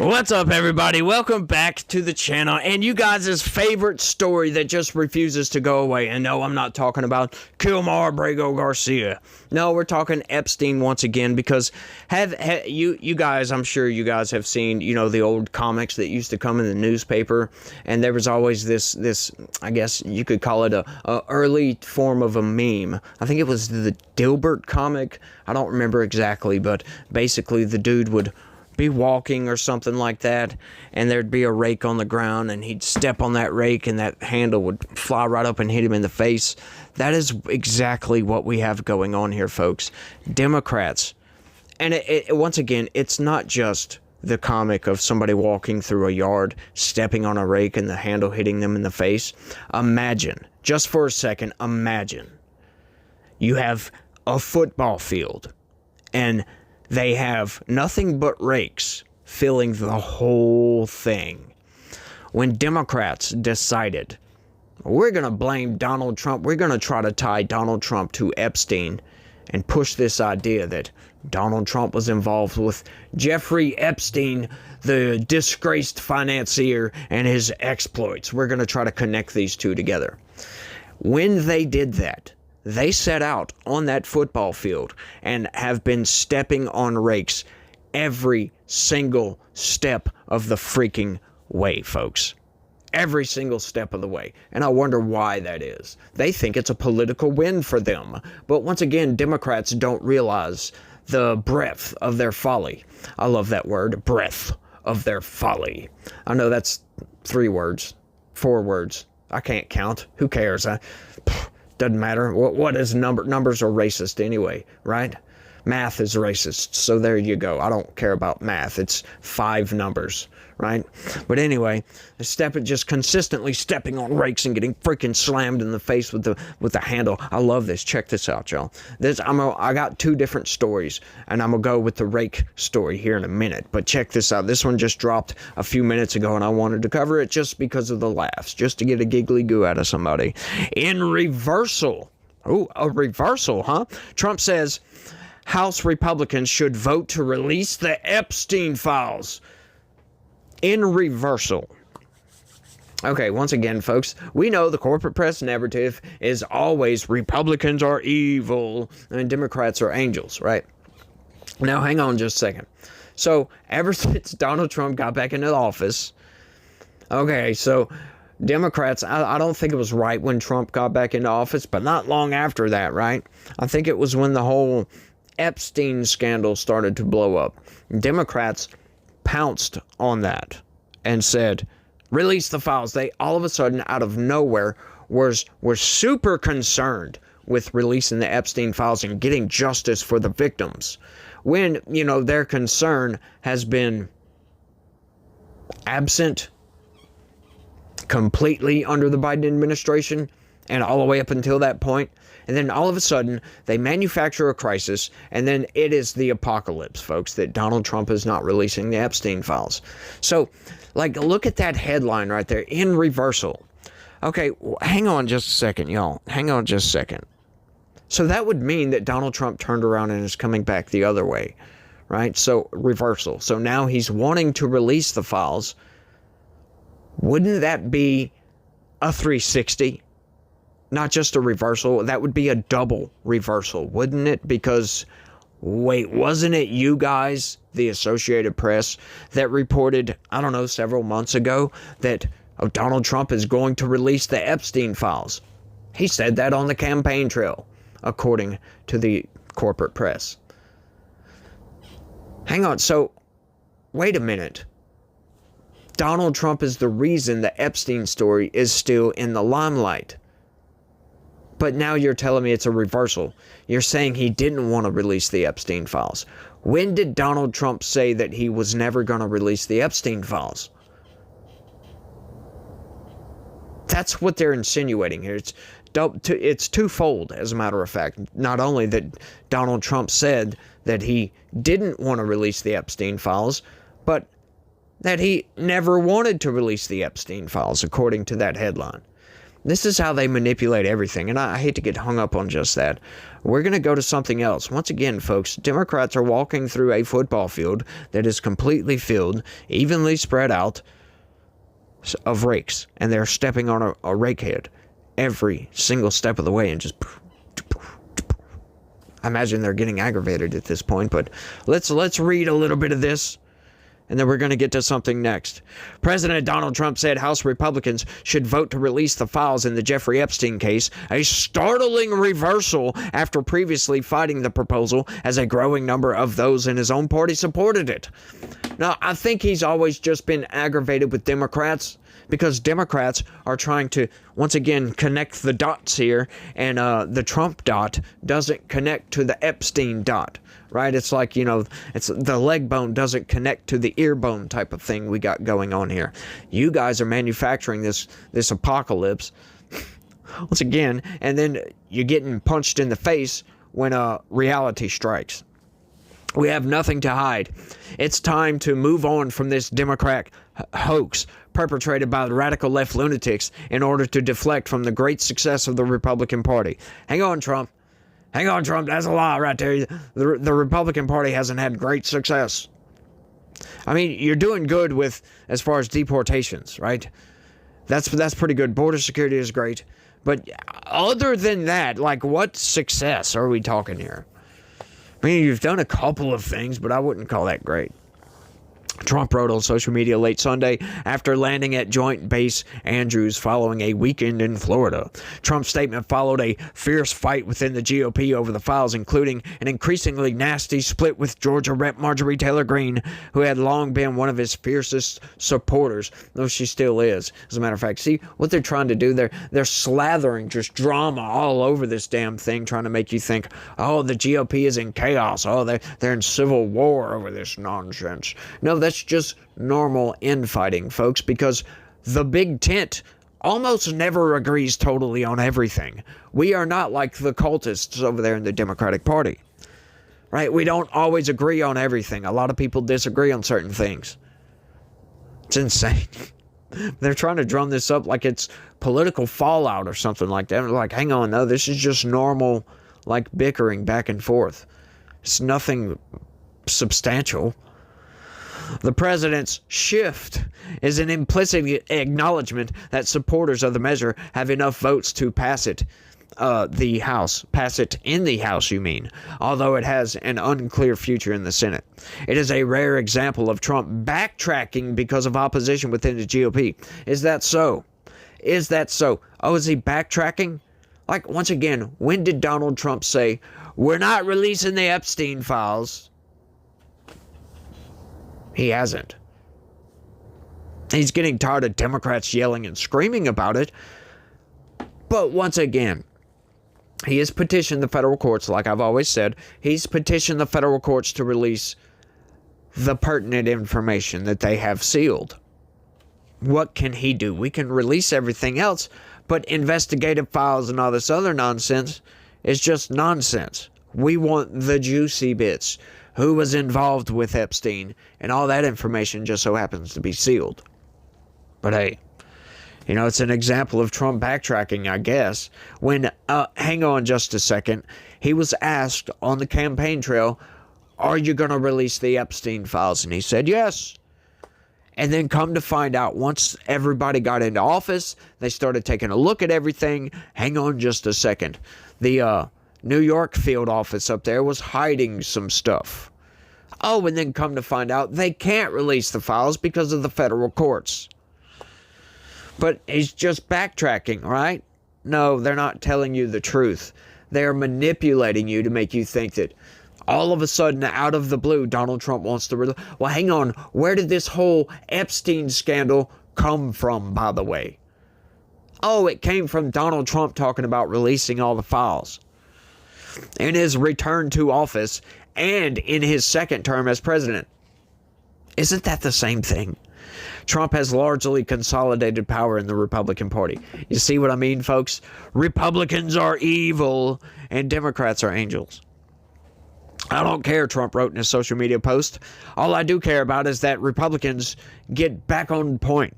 What's up, everybody? Welcome back to the channel and you guys' favorite story that just refuses to go away. And no, I'm not talking about Kilmar Brago Garcia. No, we're talking Epstein once again, because have you guys, I'm sure you guys have seen, the old comics that used to come in the newspaper, and there was always this I guess you could call it a early form of a meme. I think it was the Dilbert comic. I don't remember exactly, but basically the dude would be walking or something like that, and there'd be a rake on the ground, and he'd step on that rake and that handle would fly right up and hit him in the face. That is exactly what we have going on here, folks. Democrats, and once again, it's not just the comic of somebody walking through a yard, stepping on a rake and the handle hitting them in the face. Imagine, just for a second, imagine you have a football field and they have nothing but rakes filling the whole thing. When Democrats decided, we're going to blame Donald Trump, we're going to try to tie Donald Trump to Epstein and push this idea that Donald Trump was involved with Jeffrey Epstein, the disgraced financier, and his exploits. We're going to try to connect these two together. When they did that, they set out on that football field and have been stepping on rakes every single step of the freaking way, folks. Every single step of the way. And I wonder why that is. They think it's a political win for them. But once again, Democrats don't realize the breadth of their folly. I love that word, breadth of their folly. I know that's 3 words, 4 words. I can't count. Who cares? Doesn't matter. What is numbers are racist anyway, right? Math is racist, so there you go. I don't care about math. It's 5 numbers, right? But anyway, just consistently stepping on rakes and getting freaking slammed in the face with the handle. I love this. Check this out, y'all. I got 2 different stories, and I'm gonna go with the rake story here in a minute. But check this out. This one just dropped a few minutes ago, and I wanted to cover it just because of the laughs, just to get a giggly goo out of somebody. In reversal. Ooh, a reversal, huh? Trump says House Republicans should vote to release the Epstein files. In reversal. Okay, once again, folks, we know the corporate press narrative is always Republicans are evil and Democrats are angels, right? Now, hang on just a second. So, ever since Donald Trump got back into office, okay, so Democrats, I don't think it was right when Trump got back into office, but not long after that, right? I think it was when the whole Epstein scandal started to blow up. Democrats pounced on that and said, release the files. They all of a sudden, out of nowhere, were super concerned with releasing the Epstein files and getting justice for the victims, when, their concern has been absent completely under the Biden administration and all the way up until that point. And then all of a sudden, they manufacture a crisis, and then it is the apocalypse, folks, that Donald Trump is not releasing the Epstein files. So, look at that headline right there, in reversal. Okay, hang on just a second, y'all. Hang on just a second. So that would mean that Donald Trump turned around and is coming back the other way, right? So, reversal. So now he's wanting to release the files. Wouldn't that be a 360? Not just a reversal, that would be a double reversal, wouldn't it? Because, wait, wasn't it you guys, the Associated Press, that reported, I don't know, several months ago that Donald Trump is going to release the Epstein files? He said that on the campaign trail, according to the corporate press. Hang on, so, wait a minute. Donald Trump is the reason the Epstein story is still in the limelight. But now you're telling me it's a reversal. You're saying he didn't want to release the Epstein files. When did Donald Trump say that he was never going to release the Epstein files? That's what they're insinuating here. It's twofold, as a matter of fact. Not only that Donald Trump said that he didn't want to release the Epstein files, but that he never wanted to release the Epstein files, according to that headline. This is how they manipulate everything, and I hate to get hung up on just that. We're going to go to something else. Once again, folks, Democrats are walking through a football field that is completely filled, evenly spread out, of rakes, and they're stepping on a rake head every single step of the way, and just... I imagine they're getting aggravated at this point, but let's read a little bit of this, and then we're going to get to something next. President Donald Trump said House Republicans should vote to release the files in the Jeffrey Epstein case, a startling reversal after previously fighting the proposal, as a growing number of those in his own party supported it. Now, I think he's always just been aggravated with Democrats, because Democrats are trying to, once again, connect the dots here, and the Trump dot doesn't connect to the Epstein dot, right? It's like, it's the leg bone doesn't connect to the ear bone type of thing we got going on here. You guys are manufacturing this apocalypse, once again, and then you're getting punched in the face when reality strikes. We have nothing to hide. It's time to move on from this Democrat hoax perpetrated by the radical left lunatics in order to deflect from the great success of the Republican Party. Hang on, Trump. Hang on, Trump. That's a lie right there. The Republican Party hasn't had great success. I mean, you're doing good with as far as deportations, right? That's pretty good. Border security is great. But other than that, like, what success are we talking here? I mean, you've done a couple of things, but I wouldn't call that great. Trump wrote on social media late Sunday after landing at Joint Base Andrews following a weekend in Florida. Trump's statement followed a fierce fight within the GOP over the files, including an increasingly nasty split with Georgia Rep. Marjorie Taylor Greene, who had long been one of his fiercest supporters, though she still is. As a matter of fact, see what they're trying to do? They're slathering just drama all over this damn thing, trying to make you think, oh, the GOP is in chaos. Oh, they're in civil war over this nonsense. No, that's just normal infighting, folks, because the big tent almost never agrees totally on everything. We are not like the cultists over there in the Democratic Party, right? We don't always agree on everything. A lot of people disagree on certain things. It's insane. They're trying to drum this up like it's political fallout or something like that. Like, hang on, no, this is just normal, like, bickering back and forth. It's nothing substantial. The president's shift is an implicit acknowledgement that supporters of the measure have enough votes to pass it in the House, you mean, although it has an unclear future in the Senate. It is a rare example of Trump backtracking because of opposition within the GOP. Is that so? Is that so? Oh, is he backtracking? Like, once again, when did Donald Trump say, we're not releasing the Epstein files? He hasn't. He's getting tired of Democrats yelling and screaming about it. But once again, he has petitioned the federal courts, like I've always said. He's petitioned the federal courts to release the pertinent information that they have sealed. What can he do? We can release everything else, but investigative files and all this other nonsense is just nonsense. We want the juicy bits. Who was involved with Epstein, and all that information just so happens to be sealed. But hey, it's an example of Trump backtracking, I guess. When, hang on just a second, he was asked on the campaign trail, are you going to release the Epstein files? And he said yes. And then come to find out, once everybody got into office, they started taking a look at everything. Hang on just a second. The New York field office up there was hiding some stuff. Oh, and then come to find out they can't release the files because of the federal courts. But he's just backtracking, right? No, they're not telling you the truth. They're manipulating you to make you think that all of a sudden, out of the blue, Donald Trump wants to release. Well, hang on. Where did this whole Epstein scandal come from, by the way? Oh, it came from Donald Trump talking about releasing all the files. In his return to office and in his second term as president. Isn't that the same thing? Trump has largely consolidated power in the Republican Party. You see what I mean, folks? Republicans are evil and Democrats are angels. I don't care, Trump wrote in his social media post. All I do care about is that Republicans get back on point.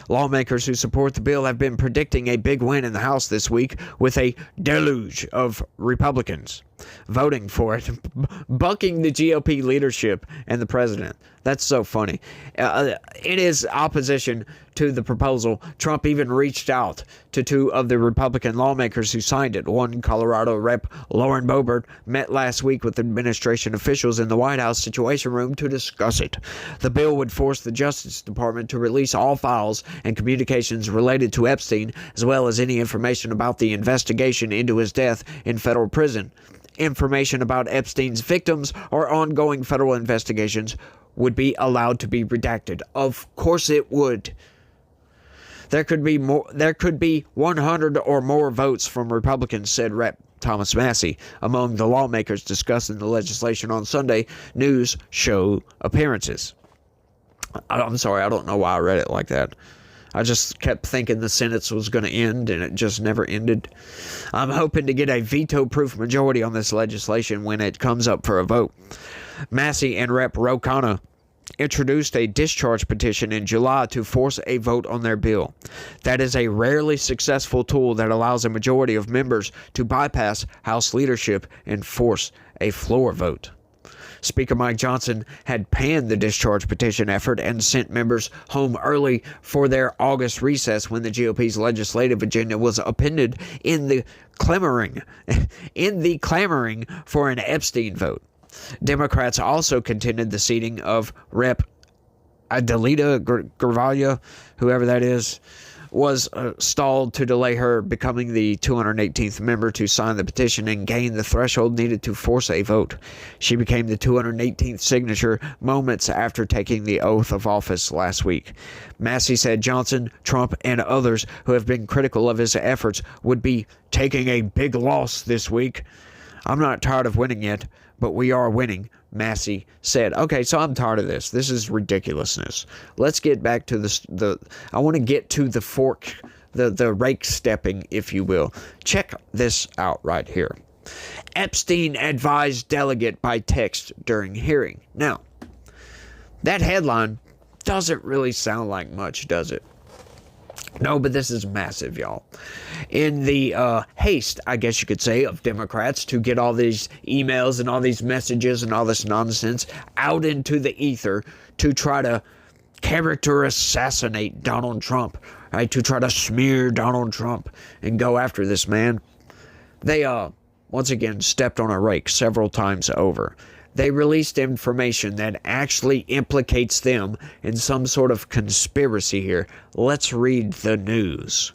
Lawmakers who support the bill have been predicting a big win in the House this week, with a deluge of Republicans voting for it, bucking the GOP leadership and the president. That's so funny. In his opposition to the proposal, Trump even reached out to two of the Republican lawmakers who signed it. One, Colorado Rep. Lauren Boebert, met last week with administration officials in the White House Situation Room to discuss it. The bill would force the Justice Department to release all files and communications related to Epstein, as well as any information about the investigation into his death in federal prison. Information about Epstein's victims or ongoing federal investigations would be allowed to be redacted. Of course it would. There could be 100 or more votes from Republicans, said Rep. Thomas Massie, among the lawmakers discussing the legislation on Sunday news show appearances. I'm sorry, I don't know why I read it like that. I just kept thinking the sentence was going to end, and it just never ended. I'm hoping to get a veto-proof majority on this legislation when it comes up for a vote. Massie and Rep. Ro Khanna introduced a discharge petition in July to force a vote on their bill. That is a rarely successful tool that allows a majority of members to bypass House leadership and force a floor vote. Speaker Mike Johnson had panned the discharge petition effort and sent members home early for their August recess when the GOP's legislative agenda was appended in the clamoring for an Epstein vote. Democrats also contended the seating of Rep. Adelita Gravalla, whoever that is, was stalled to delay her becoming the 218th member to sign the petition and gain the threshold needed to force a vote. She became the 218th signature moments after taking the oath of office last week. Massie said Johnson, Trump, and others who have been critical of his efforts would be taking a big loss this week. I'm not tired of winning yet, but we are winning, Massie said. Okay, so I'm tired of this. This is ridiculousness. Let's get back to I want to get to the fork, the rake stepping, if you will. Check this out right here. Epstein advised delegate by text during hearing. Now, that headline doesn't really sound like much, does it? No, but this is massive, y'all. In the haste, I guess you could say, of Democrats to get all these emails and all these messages and all this nonsense out into the ether to try to character assassinate Donald Trump, right? To try to smear Donald Trump and go after this man. They, once again, stepped on a rake several times over. They released information that actually implicates them in some sort of conspiracy here. Let's read the news.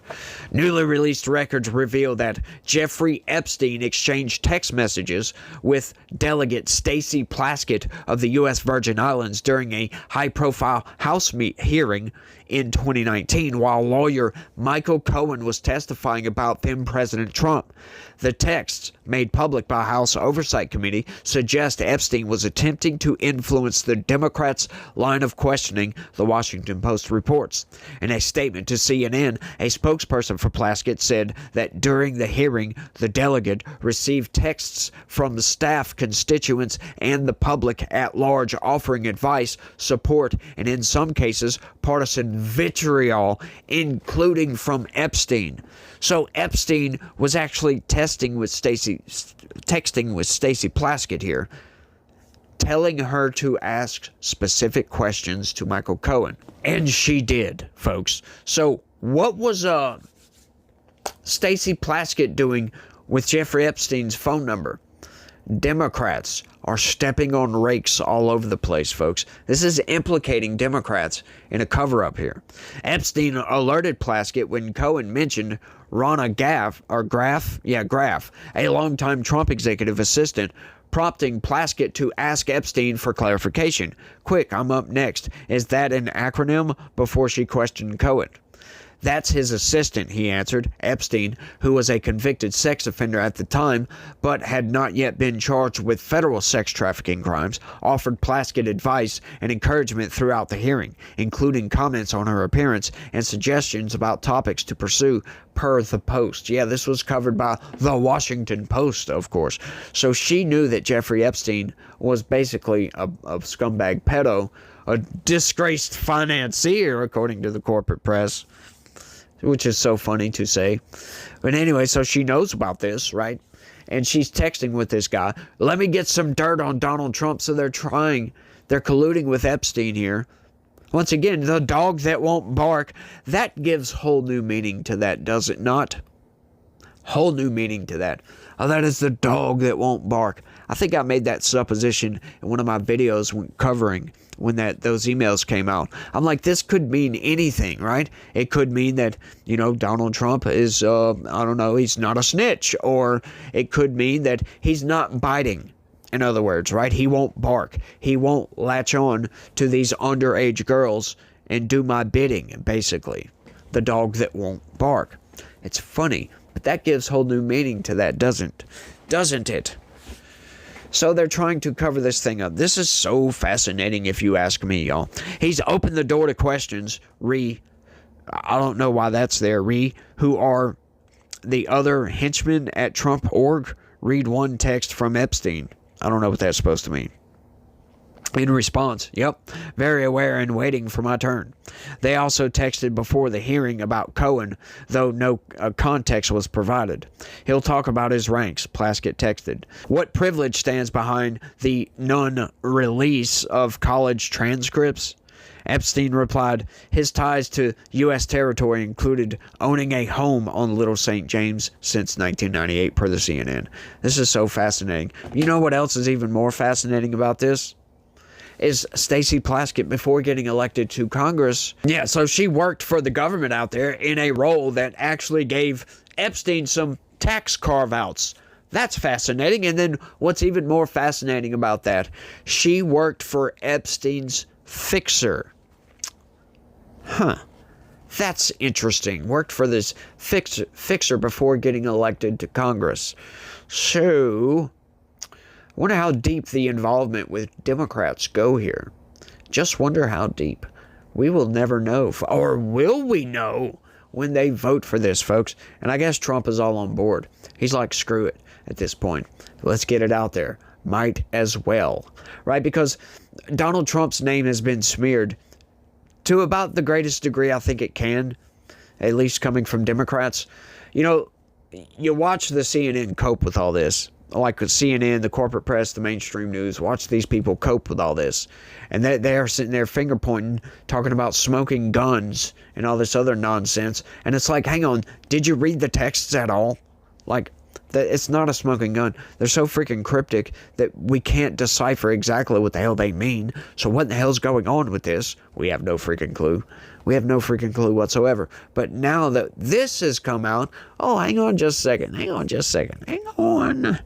Newly released records reveal that Jeffrey Epstein exchanged text messages with Delegate Stacey Plaskett of the U.S. Virgin Islands during a high-profile House hearing in 2019, while lawyer Michael Cohen was testifying about then President Trump. The texts, made public by House Oversight Committee, suggest Epstein was attempting to influence the Democrats' line of questioning, the Washington Post reports. In a statement to CNN, a spokesperson for Plaskett said that during the hearing, the delegate received texts from the staff, constituents, and the public at large offering advice, support, and in some cases, partisan vitriol, including from Epstein. So Epstein was actually texting with Stacey Plaskett here, telling her to ask specific questions to Michael Cohen. And she did, folks. So what was Stacey Plaskett doing with Jeffrey Epstein's phone number? Democrats are stepping on rakes all over the place, folks. This is implicating Democrats in a cover-up here. Epstein alerted Plaskett when Cohen mentioned Ronna Graff, a longtime Trump executive assistant, prompting Plaskett to ask Epstein for clarification. Quick, I'm up next. Is that an acronym? Before she questioned Cohen. That's his assistant, he answered. Epstein, who was a convicted sex offender at the time, but had not yet been charged with federal sex trafficking crimes, offered Plaskett advice and encouragement throughout the hearing, including comments on her appearance and suggestions about topics to pursue, per the Post. Yeah, this was covered by the Washington Post, of course. So she knew that Jeffrey Epstein was basically a scumbag pedo, a disgraced financier, according to the corporate press, which is so funny to say. But anyway, so she knows about this, right? And she's texting with this guy. Let me get some dirt on Donald Trump. So they're colluding with Epstein here. Once again, the dog that won't bark. That gives whole new meaning to that, does it not? Whole new meaning to that. Oh, that is the dog that won't bark. I think I made that supposition in one of my videos covering when those emails came out. I'm like, this could mean anything, right? It could mean that, Donald Trump is, I don't know, he's not a snitch. Or it could mean that he's not biting. In other words, right? He won't bark. He won't latch on to these underage girls and do my bidding, basically. The dog that won't bark. It's funny, but that gives whole new meaning to that, doesn't it? So they're trying to cover this thing up. This is so fascinating if you ask me, y'all. He's opened the door to questions. I don't know why that's there. Who are the other henchmen at Trump org? Read one text from Epstein. I don't know what that's supposed to mean. In response, yep, very aware and waiting for my turn. They also texted before the hearing about Cohen, though no context was provided. He'll talk about his ranks, Plaskett texted. What privilege stands behind the non-release of college transcripts? Epstein replied, his ties to U.S. territory included owning a home on Little St. James since 1998, per the CNN. This is so fascinating. You know what else is even more fascinating about this? Is Stacey Plaskett, before getting elected to Congress. Yeah, so she worked for the government out there in a role that actually gave Epstein some tax carve-outs. That's fascinating. And then what's even more fascinating about that, she worked for Epstein's fixer. That's interesting. Worked for this fixer before getting elected to Congress. So, I wonder how deep the involvement with Democrats go here. Just wonder how deep. We will never know. Or will we know when they vote for this, folks? And I guess Trump is all on board. He's like, screw it at this point. Let's get it out there. Might as well. Right? Because Donald Trump's name has been smeared to about the greatest degree I think it can. At least coming from Democrats. You watch the CNN cope with all this. Like CNN, the corporate press, the mainstream news, watch these people cope with all this. And they are sitting there finger pointing, talking about smoking guns and all this other nonsense. And it's like, hang on, did you read the texts at all? Like, it's not a smoking gun. They're so freaking cryptic that we can't decipher exactly what the hell they mean. So what the hell's going on with this? We have no freaking clue. We have no freaking clue whatsoever. But now that this has come out, hang on just a second. Hang on.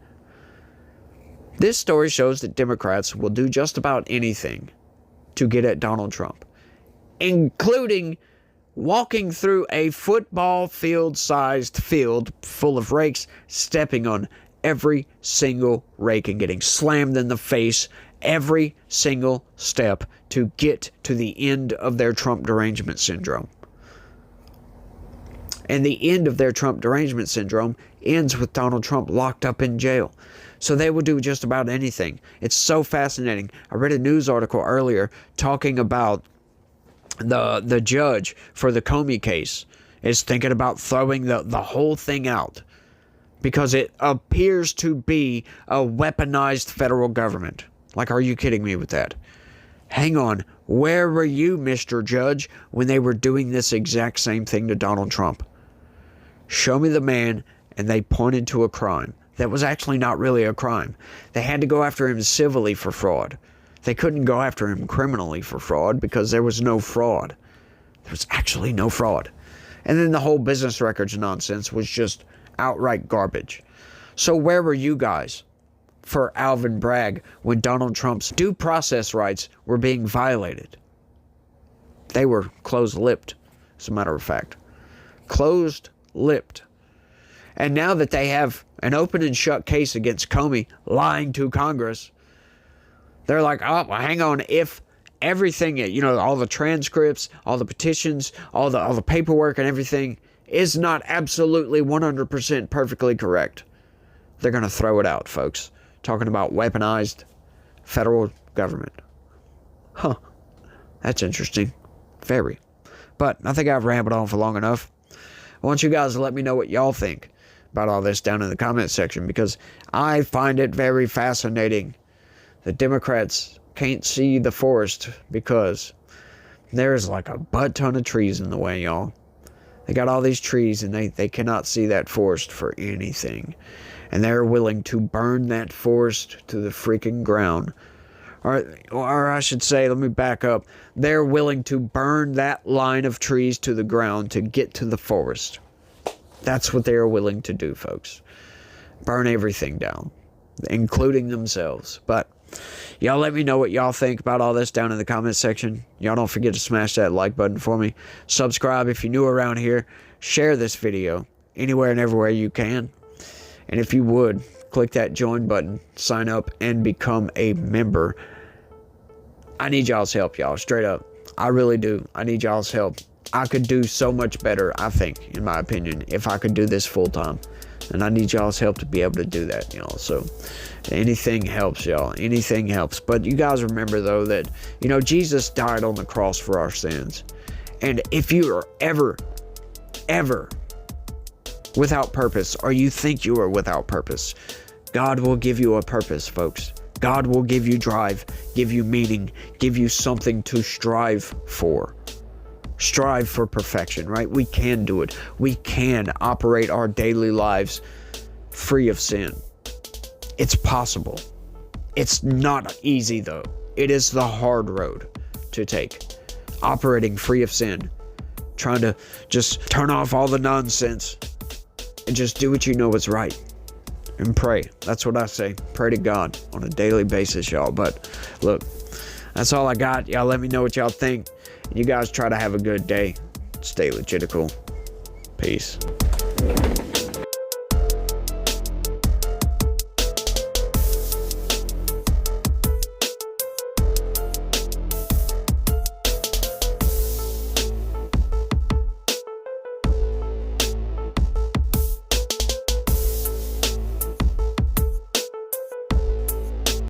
This story shows that Democrats will do just about anything to get at Donald Trump, including walking through a football field-sized field full of rakes, stepping on every single rake and getting slammed in the face every single step to get to the end of their Trump derangement syndrome. And the end of their Trump derangement syndrome ends with Donald Trump locked up in jail. So they will do just about anything. It's so fascinating. I read a news article earlier talking about the judge for the Comey case is thinking about throwing the whole thing out because it appears to be a weaponized federal government. Like, are you kidding me with that? Hang on. Where were you, Mr. Judge, when they were doing this exact same thing to Donald Trump? Show me the man, and they pointed to a crime that was actually not really a crime. They had to go after him civilly for fraud. They couldn't go after him criminally for fraud because there was no fraud. There was actually no fraud. And then the whole business records nonsense was just outright garbage. So where were you guys for Alvin Bragg when Donald Trump's due process rights were being violated? They were closed-lipped, as a matter of fact. Closed-lipped. And now that they have an open and shut case against Comey lying to Congress, they're like, well, hang on, if everything, all the transcripts, all the petitions, all the paperwork and everything is not absolutely 100% perfectly correct, they're going to throw it out, folks. Talking about weaponized federal government. That's interesting. Very. But I think I've rambled on for long enough. I want you guys to let me know what y'all think about all this down in the comment section, because I find it very fascinating that Democrats can't see the forest because there's like a butt ton of trees in the way, y'all. They got all these trees and they cannot see that forest for anything. And they're willing to burn that forest to the freaking ground. Or I should say, let me back up. They're willing to burn that line of trees to the ground to get to the forest. That's what they are willing to do, folks. Burn everything down, including themselves. But y'all let me know what y'all think about all this down in the comment section. Y'all don't forget to smash that like button for me. Subscribe if you're new around here. Share this video anywhere and everywhere you can. And if you would, click that join button, sign up, and become a member. I need y'all's help, y'all. Straight up. I really do. I need y'all's help. I could do so much better, I think, in my opinion, if I could do this full time. And I need y'all's help to be able to do that, y'all. So anything helps, y'all. Anything helps. But you guys remember, though, that, Jesus died on the cross for our sins. And if you are ever without purpose, or you think you are without purpose, God will give you a purpose, folks. God will give you drive, give you meaning, give you something to strive for. Strive for perfection, right? We can do it. We can operate our daily lives free of sin. It's possible. It's not easy, though. It is the hard road to take. Operating free of sin. Trying to just turn off all the nonsense and just do what you know is right. And pray. That's what I say. Pray to God on a daily basis, y'all. But look, that's all I got. Y'all let me know what y'all think. And you guys try to have a good day. Stay legitical. Peace.